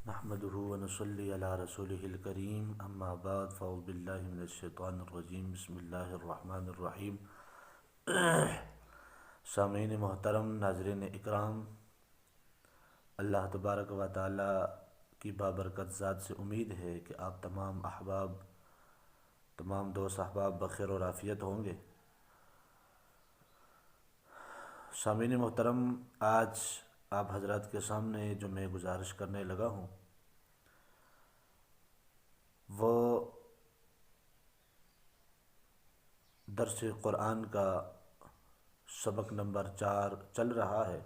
نحمده ونصلي على رسوله الكريم اما بعد فاعوذ بالله من الشیطان الرجیم بسم اللہ الرحمن الرحیم۔ سامعین محترم، ناظرین اکرام، اللہ تبارک و تعالی کی بابرکت ذات سے امید ہے کہ آپ تمام احباب، تمام دوست احباب بخیر و عافیت ہوں گے۔ سامعین محترم، آج آپ حضرات کے سامنے جو میں گزارش کرنے لگا ہوں وہ درس قرآن کا سبق نمبر 4 چل رہا ہے،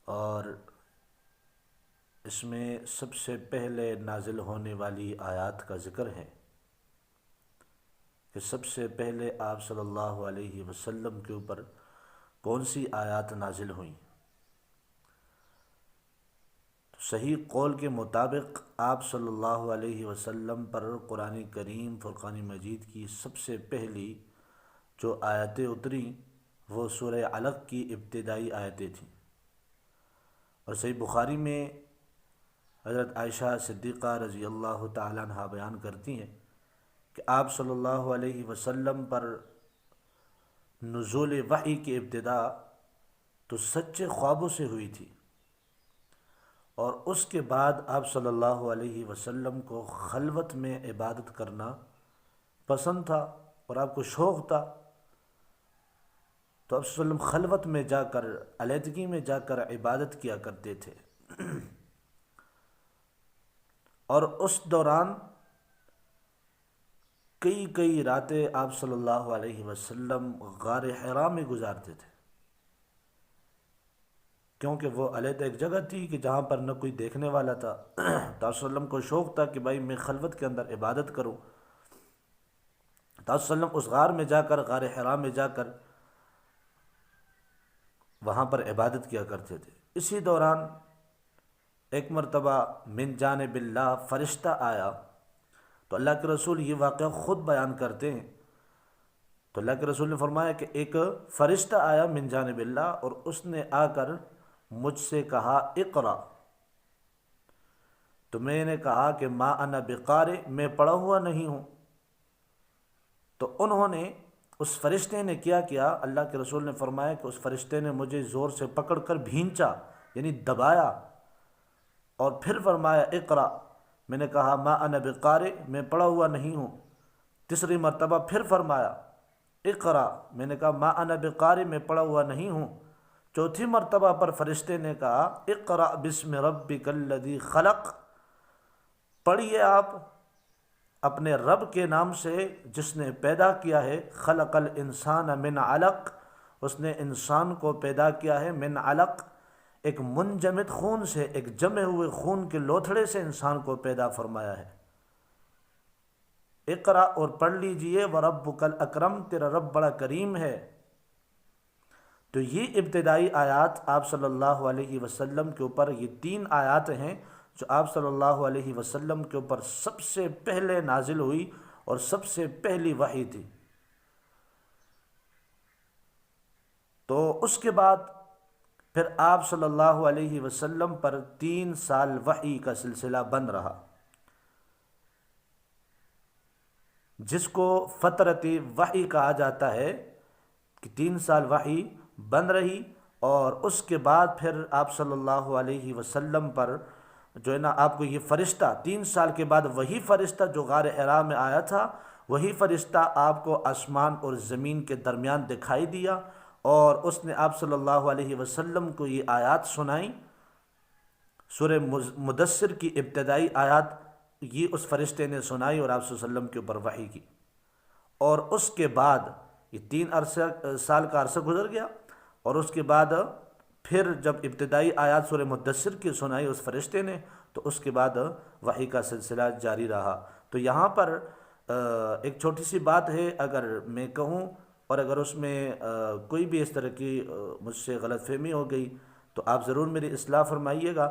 اور اس میں سب سے پہلے نازل ہونے والی آیات کا ذکر ہے کہ سب سے پہلے آپ صلی اللہ علیہ وسلم کے اوپر کون سی آیات نازل ہوئیں۔ صحیح قول کے مطابق آپ صلی اللہ علیہ وسلم پر قرآن کریم فرقان مجید کی سب سے پہلی جو آیتیں اتریں وہ سورہ علق کی ابتدائی آیتیں تھیں، اور صحیح بخاری میں حضرت عائشہ صدیقہ رضی اللہ تعالیٰ عنہا بیان کرتی ہیں کہ آپ صلی اللہ علیہ وسلم پر نزول وحی کی ابتدا تو سچے خوابوں سے ہوئی تھی، اور اس کے بعد آپ صلی اللہ علیہ وسلم کو خلوت میں عبادت کرنا پسند تھا اور آپ کو شوق تھا، تو آپ صلی اللہ علیہ وسلم خلوت میں جا کر، علیحدگی میں جا کر عبادت کیا کرتے تھے، اور اس دوران کئی راتیں آپ صلی اللہ علیہ وسلم غار حرا میں گزارتے تھے، کیونکہ وہ علیحدہ ایک جگہ تھی کہ جہاں پر نہ کوئی دیکھنے والا تھا۔ تو آپ صلی اللہ علیہ وسلم کو شوق تھا کہ بھائی میں خلوت کے اندر عبادت کروں، تو آپ صلی اللہ علیہ وسلم اس غار میں جا کر، غار حرا میں جا کر وہاں پر عبادت کیا کرتے تھے۔ اسی دوران ایک مرتبہ من جانب اللہ فرشتہ آیا، تو اللہ کے رسول یہ واقعہ خود بیان کرتے ہیں، تو اللہ کے رسول نے فرمایا کہ ایک فرشتہ آیا من جانب اللہ، اور اس نے آ کر مجھ سے کہا اقرا، تو میں نے کہا کہ ما انا بقارئ، میں پڑھا ہوا نہیں ہوں۔ تو انہوں نے، اس فرشتے نے کیا اللہ کے رسول نے فرمایا کہ اس فرشتے نے مجھے زور سے پکڑ کر بھینچا، یعنی دبایا، اور پھر فرمایا اقرا، میں نے کہا ما انا بقارئ، میں پڑھا ہوا نہیں ہوں۔ تیسری مرتبہ پھر فرمایا اقرا، میں نے کہا ما انا بقارئ، میں پڑھا ہوا نہیں ہوں۔ چوتھی مرتبہ پر فرشتے نے کہا اقرا بسم ربک الذی خلق، پڑھیے آپ اپنے رب کے نام سے جس نے پیدا کیا ہے، خلق الانسان من علق، اس نے انسان کو پیدا کیا ہے من علق، ایک منجمد خون سے، ایک جمے ہوئے خون کے لوتھڑے سے انسان کو پیدا فرمایا ہے۔ اقرا، اور پڑھ لیجئے، وربک الاکرم، تیرا رب بڑا کریم ہے۔ تو یہ ابتدائی آیات آپ صلی اللہ علیہ وسلم کے اوپر، یہ 3 آیات ہیں جو آپ صلی اللہ علیہ وسلم کے اوپر سب سے پہلے نازل ہوئی اور سب سے پہلی وحی تھی۔ تو اس کے بعد پھر آپ صلی اللہ علیہ وسلم پر 3 سال وحی کا سلسلہ بند رہا، جس کو فترت وحی کہا جاتا ہے، کہ 3 سال وحی بند رہی، اور اس کے بعد پھر آپ صلی اللہ علیہ وسلم پر جو ہے نا، آپ کو یہ فرشتہ 3 سال کے بعد، وہی فرشتہ جو غار حرا میں آیا تھا، وہی فرشتہ آپ کو آسمان اور زمین کے درمیان دکھائی دیا، اور اس نے آپ صلی اللہ علیہ وسلم کو یہ آیات سنائیں، سورہ مدثر کی ابتدائی آیات یہ اس فرشتے نے سنائی، اور آپ صلی اللہ علیہ وسلم کے اوپر وحی کی۔ اور اس کے بعد یہ 3 سال کا عرصہ گزر گیا، اور اس کے بعد پھر جب ابتدائی آیات سورہ مدثر کی سنائی اس فرشتے نے، تو اس کے بعد وحی کا سلسلہ جاری رہا۔ تو یہاں پر ایک چھوٹی سی بات ہے، اگر میں کہوں، اور اگر اس میں کوئی بھی اس طرح کی مجھ سے غلط فہمی ہو گئی تو آپ ضرور میری اصلاح فرمائیے گا۔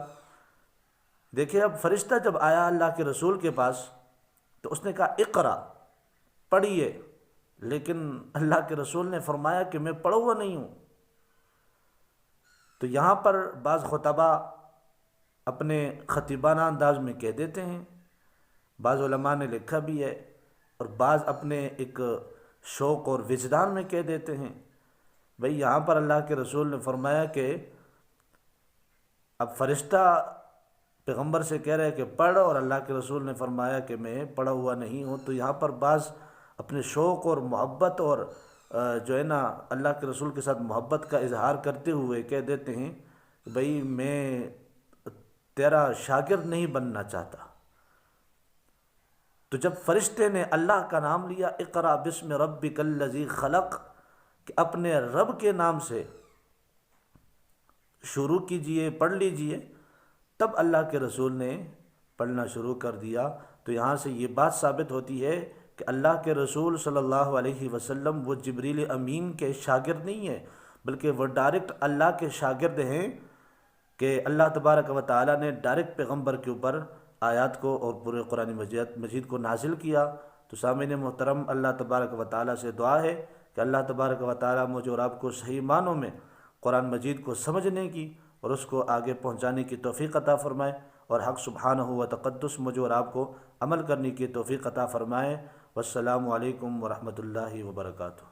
دیکھیں، اب فرشتہ جب آیا اللہ کے رسول کے پاس تو اس نے کہا اقرا، پڑھیے، لیکن اللہ کے رسول نے فرمایا کہ میں پڑھا ہوا نہیں ہوں۔ تو یہاں پر بعض خطبہ اپنے خطیبانہ انداز میں کہہ دیتے ہیں، بعض علماء نے لکھا بھی ہے، اور بعض اپنے ایک شوق اور وجدان میں کہہ دیتے ہیں۔ بھئی یہاں پر اللہ کے رسول نے فرمایا کہ اب فرشتہ پیغمبر سے کہہ رہے کہ پڑھ، اور اللہ کے رسول نے فرمایا کہ میں پڑھا ہوا نہیں ہوں، تو یہاں پر بعض اپنے شوق اور محبت اور جو ہے نا اللہ کے رسول کے ساتھ محبت کا اظہار کرتے ہوئے کہہ دیتے ہیں کہ بھئی میں تیرا شاگرد نہیں بننا چاہتا۔ تو جب فرشتے نے اللہ کا نام لیا، اقرأ بسم ربک الذی خلق، کہ اپنے رب کے نام سے شروع کیجئے، پڑھ لیجئے، تب اللہ کے رسول نے پڑھنا شروع کر دیا۔ تو یہاں سے یہ بات ثابت ہوتی ہے کہ اللہ کے رسول صلی اللہ علیہ وسلم وہ جبریل امین کے شاگرد نہیں ہیں، بلکہ وہ ڈائریکٹ اللہ کے شاگرد ہیں، کہ اللہ تبارک و تعالیٰ نے ڈائریکٹ پیغمبر کے اوپر آیات کو اور پورے قرآن مجید کو نازل کیا۔ تو سامعین محترم، اللہ تبارک و تعالیٰ سے دعا ہے کہ اللہ تبارک و تعالیٰ مجھے اور آپ کو صحیح معنوں میں قرآن مجید کو سمجھنے کی اور اس کو آگے پہنچانے کی توفیق عطا فرمائے، اور حق سبحانہ و تقدس مجھے اور آپ کو عمل کرنے کی توفیق عطا فرمائے۔ والسلام علیکم ورحمۃ اللہ وبرکاتہ۔